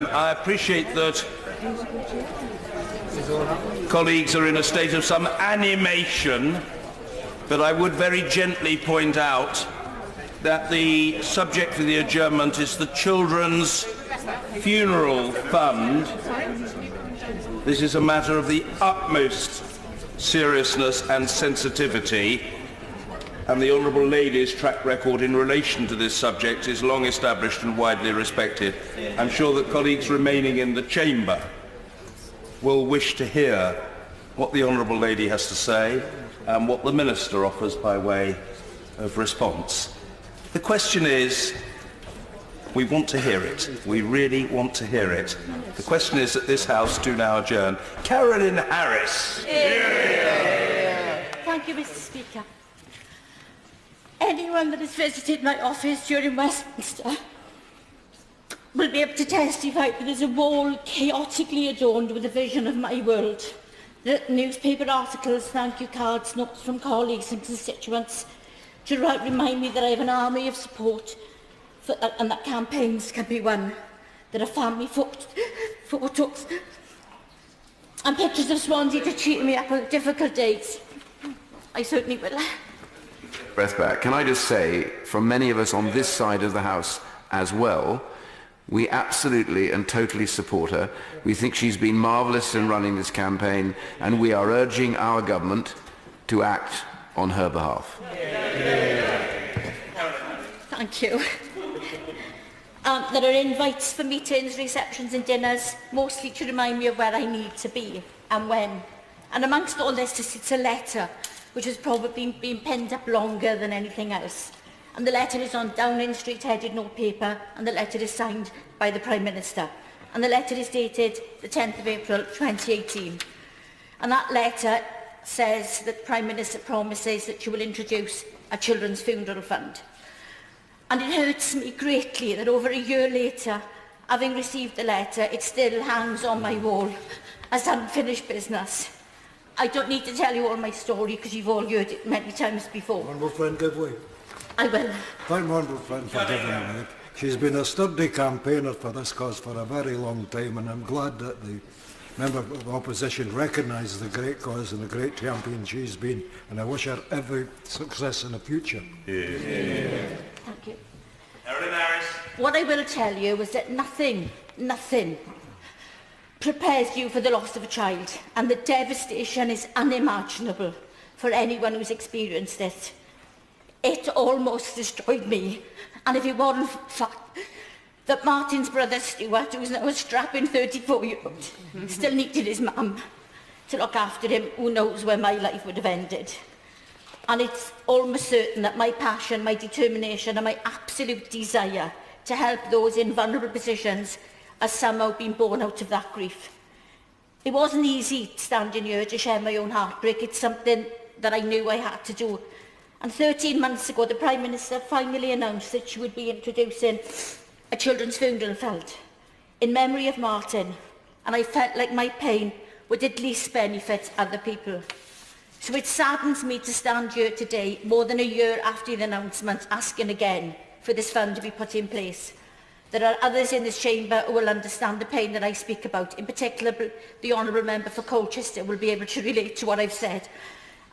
I appreciate that colleagues are in a state of some animation, but I would very gently point out that the subject for the adjournment is the Children's Funeral Fund. This is a matter of the utmost seriousness and sensitivity, and the Honourable Lady's track record in relation to this subject is long established and widely respected. I'm sure that colleagues remaining in the chamber will wish to hear what the Honourable Lady has to say and what the Minister offers by way of response. The question is, we want to hear it. We really want to hear it. The question is that this House do now adjourn. Carolyn Harris. Thank you, Mr. Speaker. Anyone that has visited my office during Westminster will be able to testify that there's a wall chaotically adorned with a vision of my world. The newspaper articles, thank you cards, notes from colleagues and constituents to remind me that I have an army of support and that campaigns can be won. There are family photos and pictures of Swansea to cheer me up on difficult days. I certainly will. Breath back. Can I just say, from many of us on this side of the House as well, we absolutely and totally support her. We think she's been marvellous in running this campaign, and we are urging our government to act on her behalf. Thank you. There are invites for meetings, receptions and dinners, mostly to remind me of where I need to be and when. And amongst all this sits a letter which has probably been penned up longer than anything else. And the letter is on Downing Street headed notepaper, and the letter is signed by the Prime Minister. And the letter is dated the 10th of April 2018. And that letter says that the Prime Minister promises that she will introduce a children's funeral fund. And it hurts me greatly that over a year later, having received the letter, it still hangs on my wall as unfinished business. I don't need to tell you all my story because you've all heard it many times before. Honourable friend, give way. I will. Thank my honourable friend for giving way. She's been a sturdy campaigner for this cause for a very long time, and I'm glad that the member of the opposition recognises the great cause and the great champion she's been, and I wish her every success in the future. Thank you. Carolyn Harris. What I will tell you is that nothing prepares you for the loss of a child, and the devastation is unimaginable for anyone who's experienced it. It almost destroyed me, and if it wasn't for the fact that Martin's brother Stuart, who's now a strapping 34-year-old, still needed his mum to look after him, who knows where my life would have ended. And it's almost certain that my passion, my determination and my absolute desire to help those in vulnerable positions has somehow been born out of that grief. It wasn't easy standing here to share my own heartbreak. It's something that I knew I had to do. And 13 months ago, the Prime Minister finally announced that she would be introducing a children's funeral fund in memory of Martin, and I felt like my pain would at least benefit other people. So it saddens me to stand here today, more than a year after the announcement, asking again for this fund to be put in place. There are others in this chamber who will understand the pain that I speak about. In particular, the Honourable Member for Colchester will be able to relate to what I've said.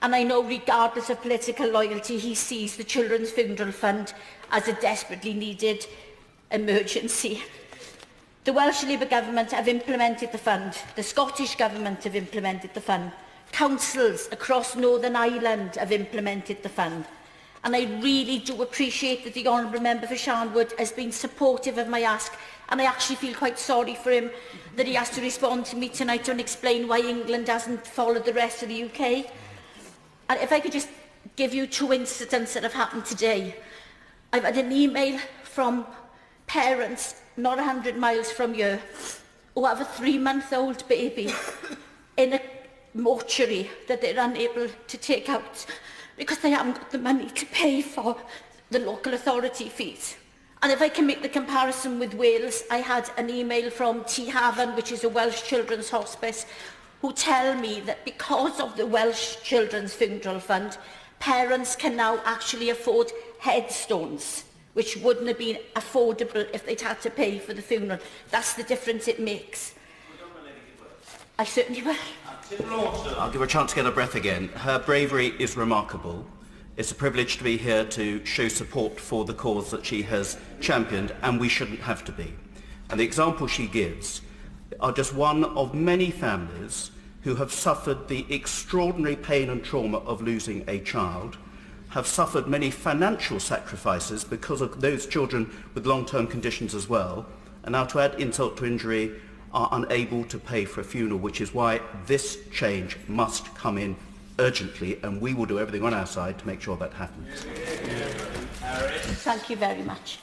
And I know, regardless of political loyalty, he sees the Children's Funeral Fund as a desperately needed emergency. The Welsh Labour Government have implemented the fund. The Scottish Government have implemented the fund. Councils across Northern Ireland have implemented the fund. And I really do appreciate that the Honourable Member for Sharnwood has been supportive of my ask, and I actually feel quite sorry for him that he has to respond to me tonight and explain why England hasn't followed the rest of the UK. And if I could just give you two incidents that have happened today. I've had an email from parents not 100 miles from here who have a 3-month-old baby in a mortuary that they're unable to take out because they haven't got the money to pay for the local authority fees. And if I can make the comparison with Wales, I had an email from T Haven, which is a Welsh Children's Hospice, who tell me that because of the Welsh Children's Funeral Fund, parents can now actually afford headstones which wouldn't have been affordable if they'd had to pay for the funeral. That's the difference it makes. I certainly will. I'll give her a chance to get her breath again. Her bravery is remarkable. It's a privilege to be here to show support for the cause that she has championed, and we shouldn't have to be. And the example she gives are just one of many families who have suffered the extraordinary pain and trauma of losing a child, have suffered many financial sacrifices because of those children with long-term conditions as well, and now to add insult to injury, are unable to pay for a funeral, which is why this change must come in urgently, and we will do everything on our side to make sure that happens. Thank you very much.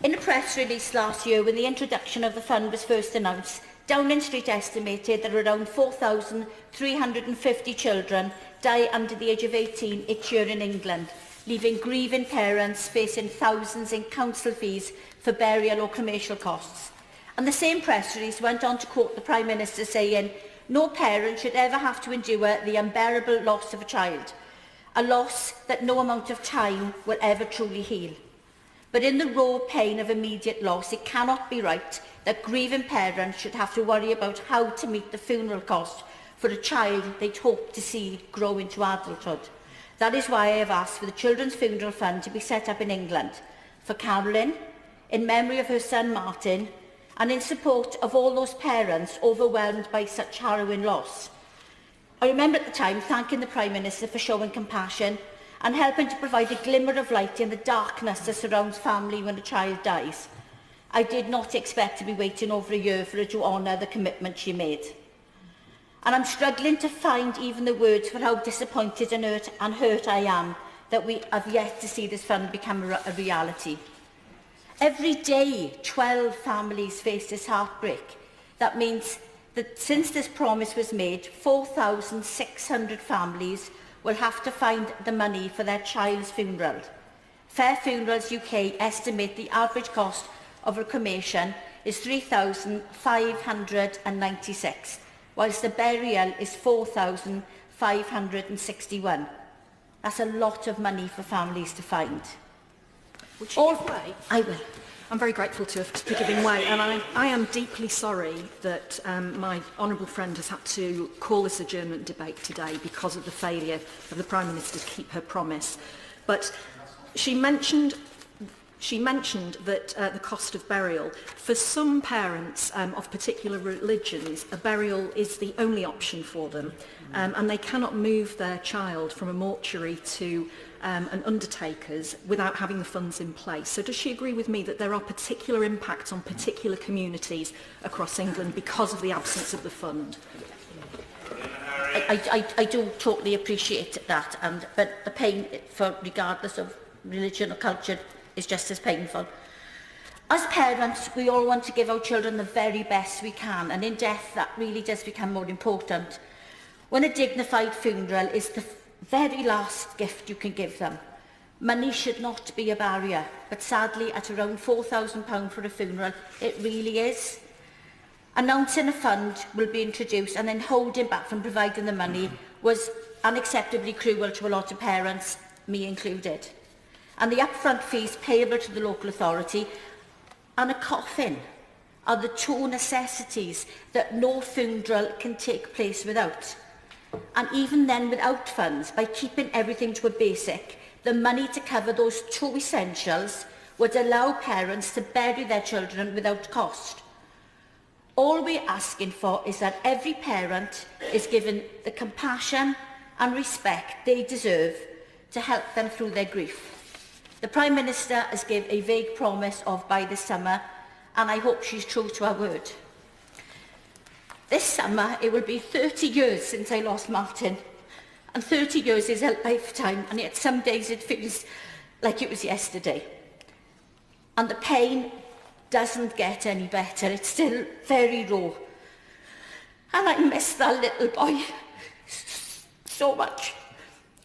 In a press release last year, when the introduction of the fund was first announced, Downing Street estimated that around 4,350 children die under the age of 18 each year in England, leaving grieving parents facing thousands in council fees for burial or cremation costs. And the same press release went on to quote the Prime Minister saying, "No parent should ever have to endure the unbearable loss of a child, a loss that no amount of time will ever truly heal. But in the raw pain of immediate loss, it cannot be right that grieving parents should have to worry about how to meet the funeral cost for a child they'd hoped to see grow into adulthood. That is why I have asked for the Children's Funeral Fund to be set up in England, for Carolyn, in memory of her son Martin, and in support of all those parents overwhelmed by such harrowing loss. I remember at the time thanking the Prime Minister for showing compassion and helping to provide a glimmer of light in the darkness that surrounds family when a child dies. I did not expect to be waiting over a year for her to honour the commitment she made. And I'm struggling to find even the words for how disappointed and hurt I am that we have yet to see this fund become a reality. Every day, 12 families face this heartbreak. That means that since this promise was made, 4,600 families will have to find the money for their child's funeral. Fair Funerals UK estimate the average cost of a cremation is £3,596, whilst the burial is £4,561. That's a lot of money for families to find. Would you give way? I will. I'm very grateful to be giving way, and I am deeply sorry that my honourable friend has had to call this adjournment debate today because of the failure of the Prime Minister to keep her promise. But she mentioned that the cost of burial. For some parents of particular religions, a burial is the only option for them, and they cannot move their child from a mortuary to an undertaker's without having the funds in place. So does she agree with me that there are particular impacts on particular communities across England because of the absence of the fund? I do totally appreciate that, but the pain, regardless of religion or culture, is just as painful. As parents, we all want to give our children the very best we can, and in death that really does become more important. When a dignified funeral is the very last gift you can give them. Money should not be a barrier, but sadly at around £4,000 for a funeral, it really is. Announcing a fund will be introduced and then holding back from providing the money was unacceptably cruel to a lot of parents, me included. And the upfront fees payable to the local authority and a coffin are the two necessities that no funeral can take place without. And even then, without funds, by keeping everything to a basic, the money to cover those two essentials would allow parents to bury their children without cost. All we're asking for is that every parent is given the compassion and respect they deserve to help them through their grief. The Prime Minister has given a vague promise of by this summer, and I hope she's true to her word. This summer, it will be 30 years since I lost Martin, and 30 years is a lifetime, and yet some days it feels like it was yesterday. And the pain doesn't get any better, it's still very raw. And I miss that little boy so much.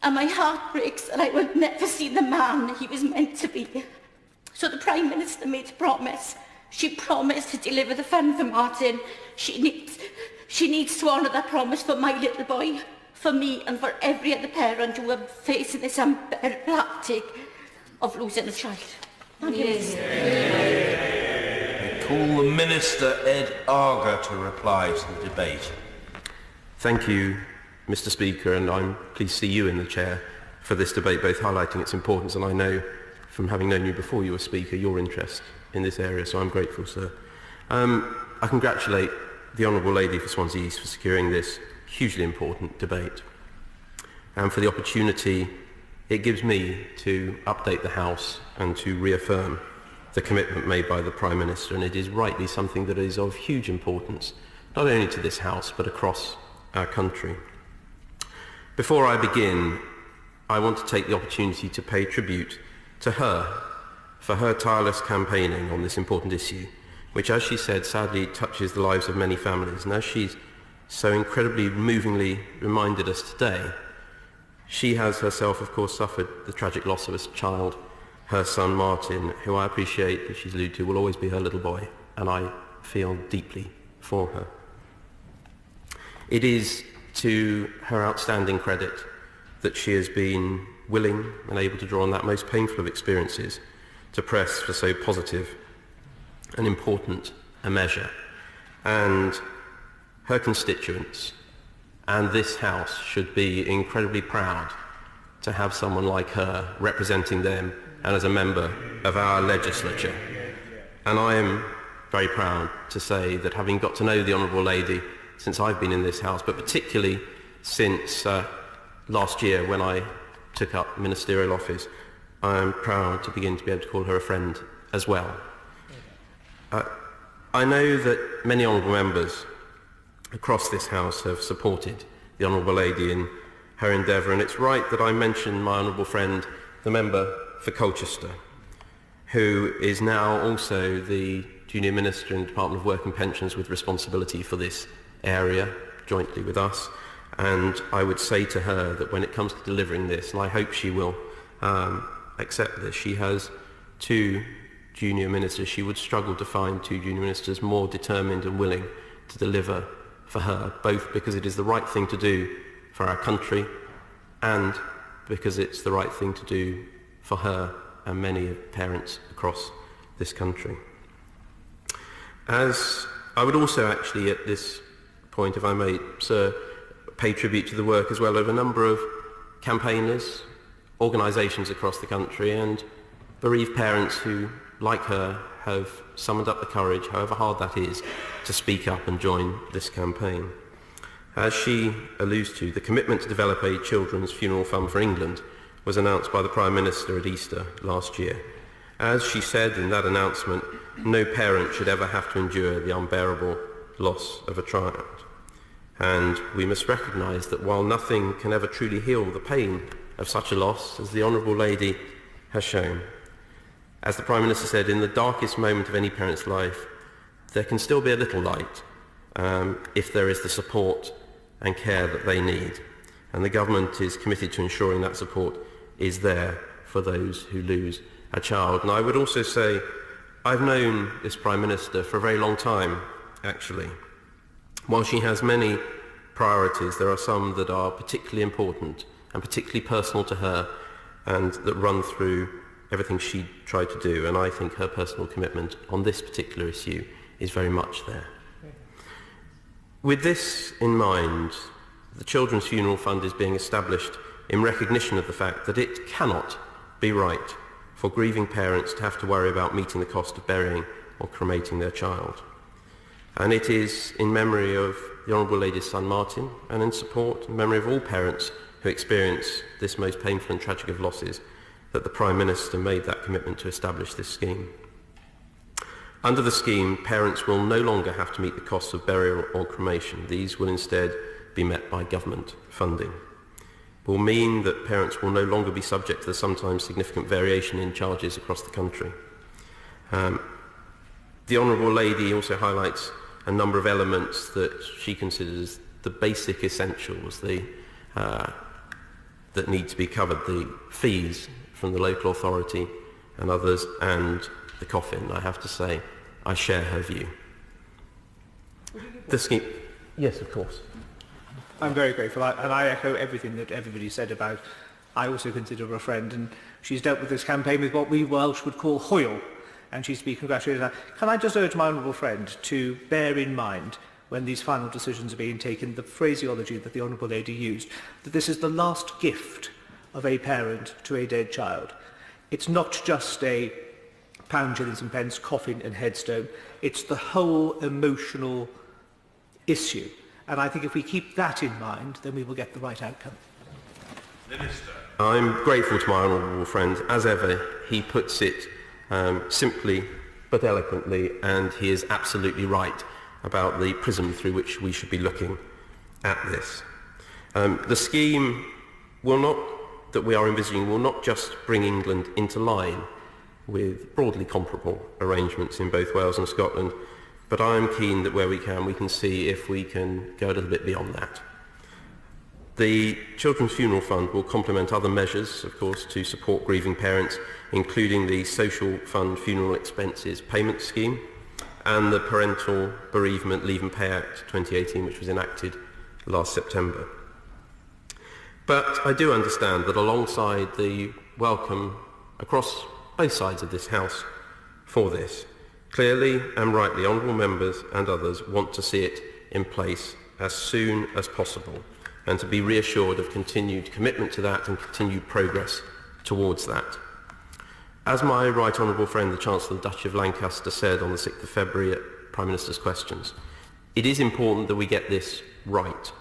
And my heart breaks that I will never see the man he was meant to be. So the Prime Minister made a promise. She promised to deliver the fund for Martin. She needs to honour that promise for my little boy, for me and for every other parent who are facing this unbearable heartache of losing a child. Thank you. I call the Minister Ed Arger to reply to the debate. Thank you, Mr. Speaker, and I'm pleased to see you in the chair for this debate, both highlighting its importance, and I know from having known you before you were Speaker, your interest in this area, so I'm grateful, sir. I congratulate the Honourable Lady for Swansea East for securing this hugely important debate and for the opportunity it gives me to update the House and to reaffirm the commitment made by the Prime Minister, and it is rightly something that is of huge importance, not only to this House but across our country. Before I begin, I want to take the opportunity to pay tribute to her for her tireless campaigning on this important issue, which, as she said, sadly touches the lives of many families. And as she's so incredibly movingly reminded us today, she has herself, of course, suffered the tragic loss of a child, her son Martin, who I appreciate, as she's alluded to, will always be her little boy, and I feel deeply for her. It is to her outstanding credit that she has been willing and able to draw on that most painful of experiences to press for so positive and important a measure. And her constituents and this House should be incredibly proud to have someone like her representing them and as a member of our legislature. And I am very proud to say that, having got to know the Honourable Lady since I've been in this House, but particularly since last year when I took up ministerial office, I am proud to begin to be able to call her a friend as well. I know that many honourable members across this House have supported the Honourable Lady in her endeavour, and it's right that I mention my honourable friend, the member for Colchester, who is now also the Junior Minister in the Department of Work and Pensions with responsibility for this area, jointly with us. And I would say to her that when it comes to delivering this, and I hope she will accept this, she has two junior ministers. She would struggle to find two junior ministers more determined and willing to deliver for her, both because it is the right thing to do for our country and because it's the right thing to do for her and many parents across this country. As I would also actually at this point, if I may, sir, pay tribute to the work as well of a number of campaigners, organisations across the country and bereaved parents who, like her, have summoned up the courage, however hard that is, to speak up and join this campaign. As she alludes to, the commitment to develop a children's funeral fund for England was announced by the Prime Minister at Easter last year. As she said in that announcement, no parent should ever have to endure the unbearable loss of a child. And we must recognise that while nothing can ever truly heal the pain of such a loss, as the Honourable Lady has shown, as the Prime Minister said, in the darkest moment of any parent's life, there can still be a little light if there is the support and care that they need. And the government is committed to ensuring that support is there for those who lose a child. And I would also say, I've known this Prime Minister for a very long time, actually. While she has many priorities, there are some that are particularly important and particularly personal to her and that run through everything she tried to do, and I think her personal commitment on this particular issue is very much there. With this in mind, the Children's Funeral Fund is being established in recognition of the fact that it cannot be right for grieving parents to have to worry about meeting the cost of burying or cremating their child. And it is in memory of the Honourable Lady's son Martin, and in support, in memory of all parents who experience this most painful and tragic of losses, that the Prime Minister made that commitment to establish this scheme. Under the scheme, parents will no longer have to meet the costs of burial or cremation. These will instead be met by government funding. It will mean that parents will no longer be subject to the sometimes significant variation in charges across the country. The Honourable Lady also highlights a number of elements that she considers the basic essentials that need to be covered, the fees from the local authority and others, and the coffin. I have to say, I share her view. The scheme... Yes, of course. I'm very grateful, and I echo everything that everybody said about I also consider her a friend, and she's dealt with this campaign with what we Welsh would call hwyl, and she's to be congratulated. Can I just urge my honourable friend to bear in mind, when these final decisions are being taken, the phraseology that the honourable lady used, that this is the last gift of a parent to a dead child. It's not just a pound, shillings and pence, coffin and headstone. It's the whole emotional issue. And I think if we keep that in mind, then we will get the right outcome. Minister. I'm grateful to my honourable friend. As ever, he puts it simply but eloquently, and he is absolutely right about the prism through which we should be looking at this. The scheme that we are envisaging will not just bring England into line with broadly comparable arrangements in both Wales and Scotland, but I am keen that where we can see if we can go a little bit beyond that. The Children's Funeral Fund will complement other measures, of course, to support grieving parents, including the Social Fund Funeral Expenses Payment Scheme and the Parental Bereavement Leave and Pay Act 2018, which was enacted last September. But I do understand that alongside the welcome across both sides of this House for this, clearly and rightly, honourable members and others want to see it in place as soon as possible, and to be reassured of continued commitment to that and continued progress towards that. As my right honourable friend, the Chancellor of the Duchy of Lancaster, said on the 6th of February at Prime Minister's Questions, it is important that we get this right.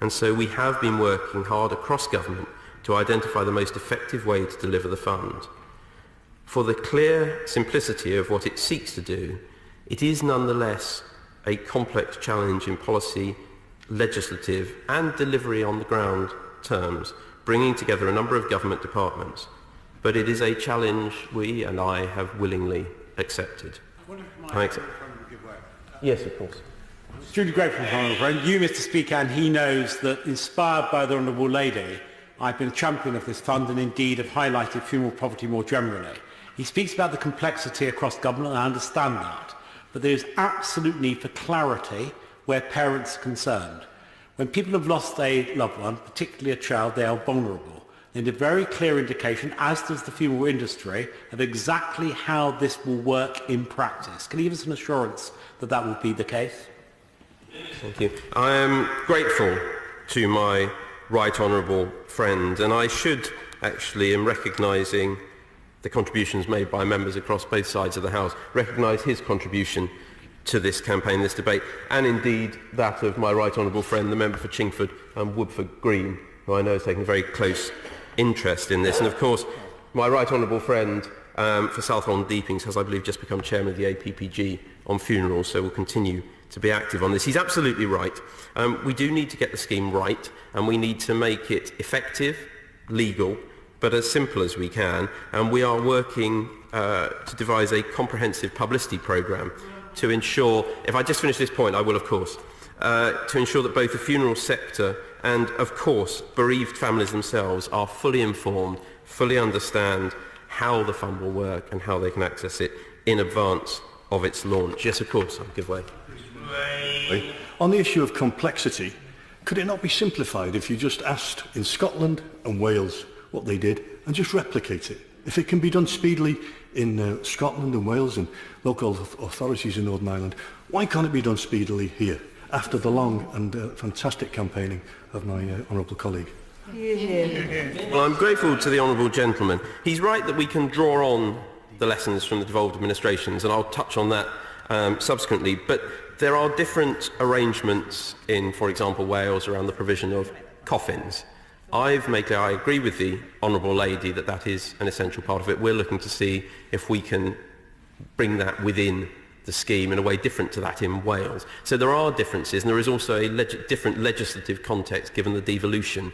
And so we have been working hard across government to identify the most effective way to deliver the fund. For the clear simplicity of what it seeks to do, it is nonetheless a complex challenge in policy, legislative and delivery on the ground terms, bringing together a number of government departments. But it is a challenge we and I have willingly accepted. Yes, of course. Truly grateful, Honourable Friend. You, Mr. Speaker, and he knows that, inspired by the Honourable Lady, I've been a champion of this fund and indeed have highlighted funeral poverty more generally. He speaks about the complexity across government, and I understand that, but there is absolute need for clarity where parents are concerned. When people have lost a loved one, particularly a child, they are vulnerable. They need a very clear indication, as does the funeral industry, of exactly how this will work in practice. Can you give us an assurance that that will be the case? Thank you. I am grateful to my right honourable friend, and I should actually, in recognising the contributions made by members across both sides of the House, recognise his contribution to this campaign, this debate, and indeed that of my right honourable friend, the member for Chingford and Woodford Green, who I know has taken a very close interest in this. And of course, my right honourable friend for Southwold and Deepings has, I believe, just become chairman of the APPG on funerals, so will continue to be active on this. He's absolutely right. We do need to get the scheme right, and we need to make it effective, legal, but as simple as we can. And we are working to devise a comprehensive publicity programme to ensure, if I just finish this point, I will of course, to ensure that both the funeral sector and of course bereaved families themselves are fully informed, fully understand how the fund will work and how they can access it in advance of its launch. Yes, of course, I'll give way. On the issue of complexity, could it not be simplified if you just asked in Scotland and Wales what they did and just replicate it? If it can be done speedily in Scotland and Wales and local authorities in Northern Ireland, why can't it be done speedily here after the long and fantastic campaigning of my honourable colleague? Well, I'm grateful to the honourable gentleman. He's right that we can draw on the lessons from the devolved administrations, and I'll touch on that subsequently, but there are different arrangements in, for example, Wales around the provision of coffins. I've made clear, I agree with the honourable lady that that is an essential part of it. We're looking to see if we can bring that within the scheme in a way different to that in Wales. So there are differences, and there is also a different legislative context given the devolution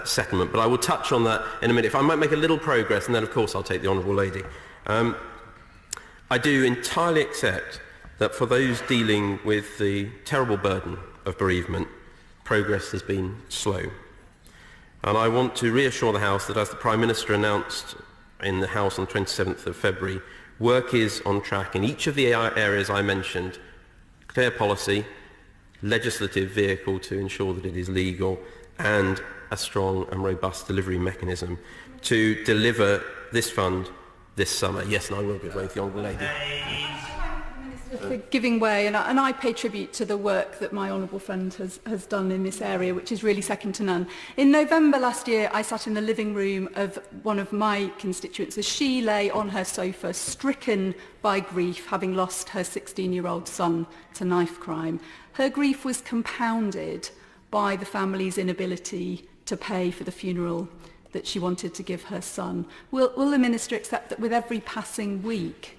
settlement. But I will touch on that in a minute. If I might make a little progress, and then of course I'll take the honourable lady. I do entirely accept that for those dealing with the terrible burden of bereavement, progress has been slow. And I want to reassure the House that, as the Prime Minister announced in the House on the 27th of February, work is on track in each of the areas I mentioned: clear policy, legislative vehicle to ensure that it is legal, and a strong and robust delivery mechanism to deliver this fund this summer. Yes, and I will give way to the Honourable Lady. For giving way, and I pay tribute to the work that my honourable friend has done in this area, which is really second to none. In November last year, I sat in the living room of one of my constituents as she lay on her sofa, stricken by grief, having lost her 16-year-old son to knife crime. Her grief was compounded by the family's inability to pay for the funeral that she wanted to give her son. Will the Minister accept that with every passing week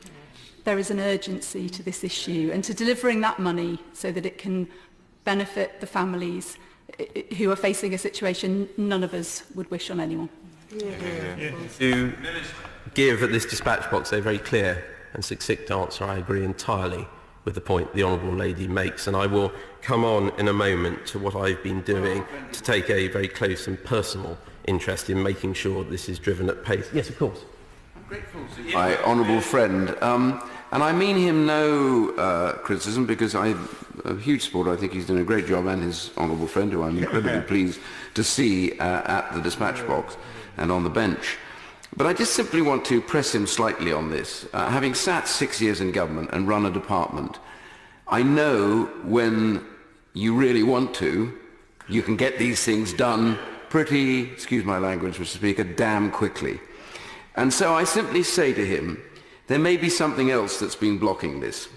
there is an urgency to this issue and to delivering that money so that it can benefit the families who are facing a situation none of us would wish on anyone? To give at this dispatch box a very clear and succinct answer, I agree entirely with the point the Honourable Lady makes, and I will come on in a moment to what I've been doing to take a very close and personal interest in making sure this is driven at pace. Yes, of course. My honourable friend, and I mean him no criticism, because I'm a huge supporter. I think he's done a great job, and his honourable friend, who I'm incredibly pleased to see at the dispatch box and on the bench. But I just simply want to press him slightly on this. Having sat 6 years in government and run a department, I know when you really want to, you can get these things done pretty, excuse my language, Mr. Speaker, damn quickly. And so I simply say to him, there may be something else that's been blocking this.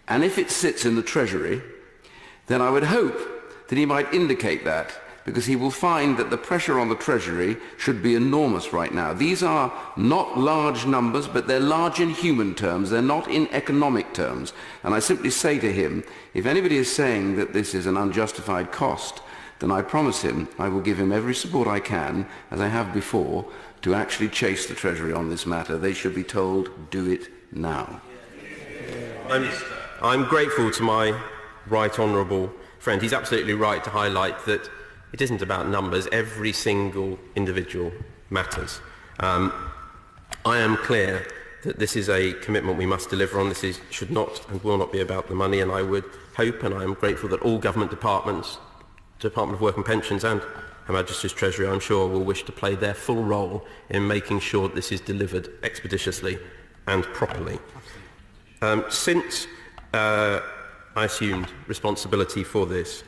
And if it sits in the Treasury, then I would hope that he might indicate that, because he will find that the pressure on the Treasury should be enormous right now. These are not large numbers, but they're large in human terms. They're not in economic terms. And I simply say to him, if anybody is saying that this is an unjustified cost, then I promise him I will give him every support I can, as I have before, to actually chase the Treasury on this matter. They should be told, do it now. I'm grateful to my right honourable friend. He's absolutely right to highlight that it isn't about numbers. Every single individual matters. I am clear that this is a commitment we must deliver on. This should not and will not be about the money, and I would hope, and I am grateful, that all government departments, Department of Work and Pensions and Her Majesty's Treasury, I'm sure, will wish to play their full role in making sure that this is delivered expeditiously and properly. Since I assumed responsibility for this,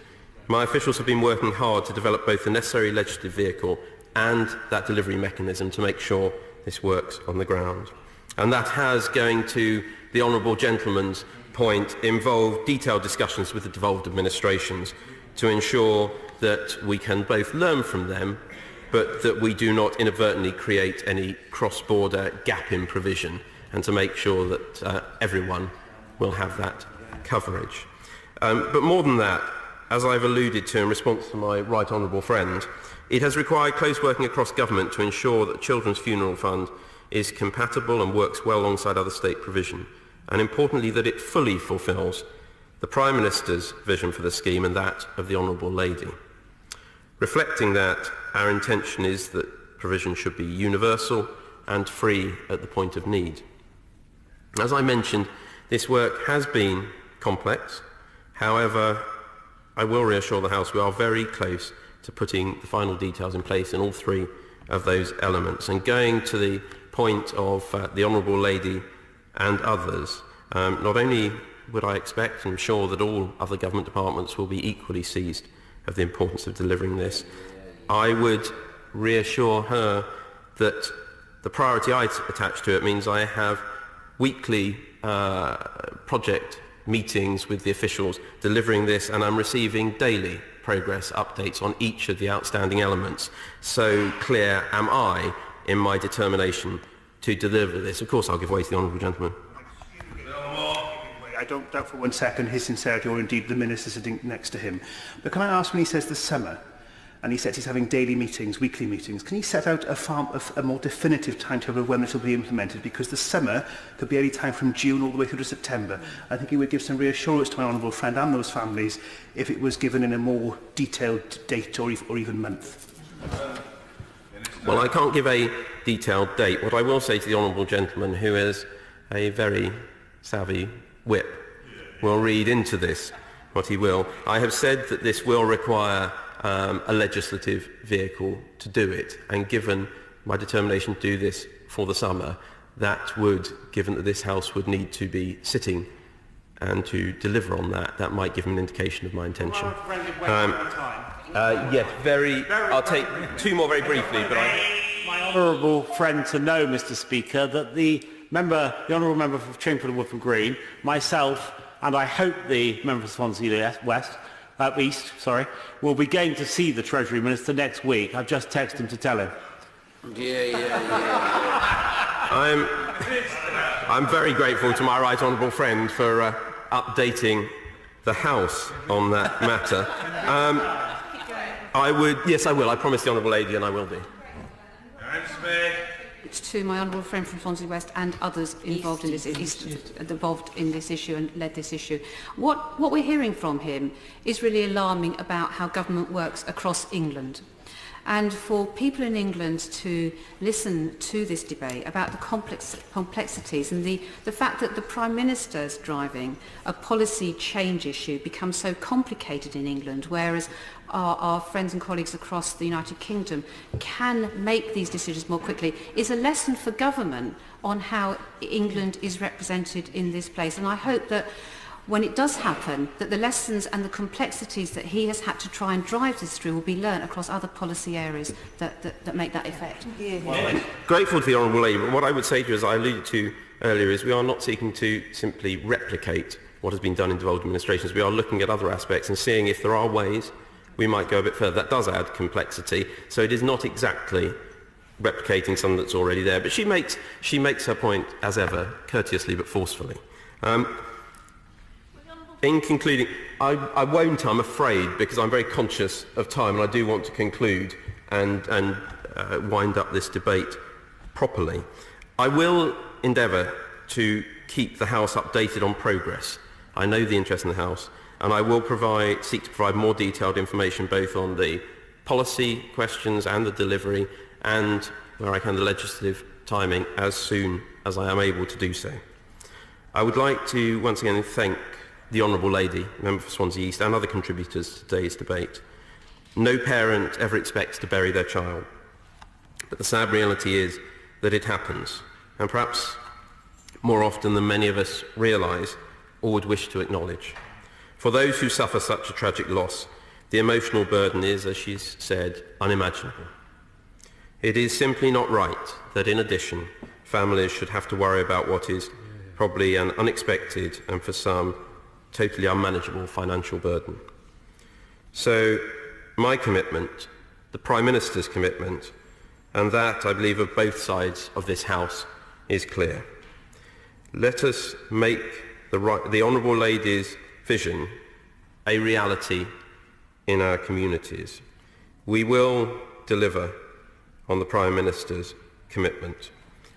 my officials have been working hard to develop both the necessary legislative vehicle and that delivery mechanism to make sure this works on the ground. And that has, going to the Honourable Gentleman's point, involved detailed discussions with the devolved administrations to ensure that we can both learn from them, but that we do not inadvertently create any cross-border gap in provision, and to make sure that everyone will have that coverage. But more than that, as I've alluded to in response to my right honourable friend, it has required close working across government to ensure that the Children's Funeral Fund is compatible and works well alongside other state provision, and importantly that it fully fulfils the Prime Minister's vision for the scheme and that of the Honourable Lady. Reflecting that, our intention is that provision should be universal and free at the point of need. As I mentioned, this work has been complex. However, I will reassure the House we are very close to putting the final details in place in all three of those elements. And going to the point of the Honourable Lady and others, not only would I expect and I'm sure that all other government departments will be equally seized of the importance of delivering this, I would reassure her that the priority I attach to it means I have weekly project meetings with the officials delivering this, and I'm receiving daily progress updates on each of the outstanding elements. So clear am I in my determination to deliver this. Of course, I'll give way to the Honourable Gentleman. I don't doubt for 1 second his sincerity, or indeed the Minister sitting next to him. But can I ask, when he says the summer, and he says he's having daily meetings, weekly meetings, can he set out a more definitive timetable of when this will be implemented? Because the summer could be any time from June all the way through to September. I think he would give some reassurance to my honourable friend and those families if it was given in a more detailed date or even month. Well, I can't give a detailed date. What I will say to the Honourable Gentleman, who is a very savvy whip, will read into this what he will. I have said that this will require a legislative vehicle to do it. And given my determination to do this for the summer, that would, given that this House would need to be sitting and to deliver on that, that might give an indication of my intention. Yes, I'll take two more very briefly, but my honourable friend to know, Mr. Speaker, that the honourable member for Chingford Woodford Green, myself, and I hope the member for Swansea East, will be going to see the Treasury Minister next week. I've just texted him to tell him. I'm very grateful to my right honourable friend for updating the House on that matter. Yes, I will. I promise the honourable lady, and I will be. It's to my honourable friend from Swansea West and others involved in this issue and led this issue. What we're hearing from him is really alarming about how government works across England. And for people in England to listen to this debate about the complexities and the fact that the Prime Minister's driving a policy change issue becomes so complicated in England, whereas our friends and colleagues across the United Kingdom can make these decisions more quickly, is a lesson for government on how England is represented in this place. And I hope that when it does happen, that the lessons and the complexities that he has had to try and drive this through will be learnt across other policy areas that make that effect. Well, grateful to the honourable lady, but what I would say to you, as I alluded to earlier, is we are not seeking to simply replicate what has been done in devolved administrations. We are looking at other aspects and seeing if there are ways we might go a bit further. That does add complexity, so it is not exactly replicating something that's already there. But she makes her point, as ever, courteously but forcefully. In concluding, I won't, I'm afraid, because I'm very conscious of time, and I do want to conclude and wind up this debate properly. I will endeavour to keep the House updated on progress. I know the interest in the House, and I will seek to provide more detailed information both on the policy questions and the delivery, and, where I can, the legislative timing, as soon as I am able to do so. I would like to once again thank the honourable lady, member for Swansea East, and other contributors to today's debate. No parent ever expects to bury their child, but the sad reality is that it happens, and perhaps more often than many of us realise or would wish to acknowledge. For those who suffer such a tragic loss, the emotional burden is, as she's said, unimaginable. It is simply not right that, in addition, families should have to worry about what is probably an unexpected and, for some, totally unmanageable financial burden. So my commitment, the Prime Minister's commitment, and that, I believe, of both sides of this House, is clear. Let us make the Honourable Lady's vision a reality in our communities. We will deliver on the Prime Minister's commitment.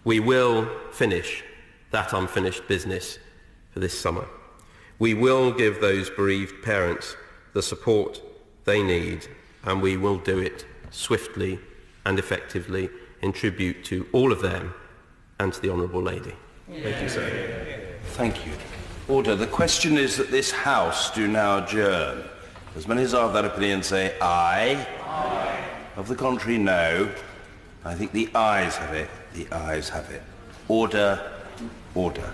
We will finish that unfinished business for this summer. We will give those bereaved parents the support they need, and we will do it swiftly and effectively in tribute to all of them and to the Honourable Lady. Thank you, sir. Thank you. Order. The question is that this House do now adjourn. As many as are of that opinion say aye. Aye. Of the contrary, no. I think the ayes have it. The ayes have it. Order. Order.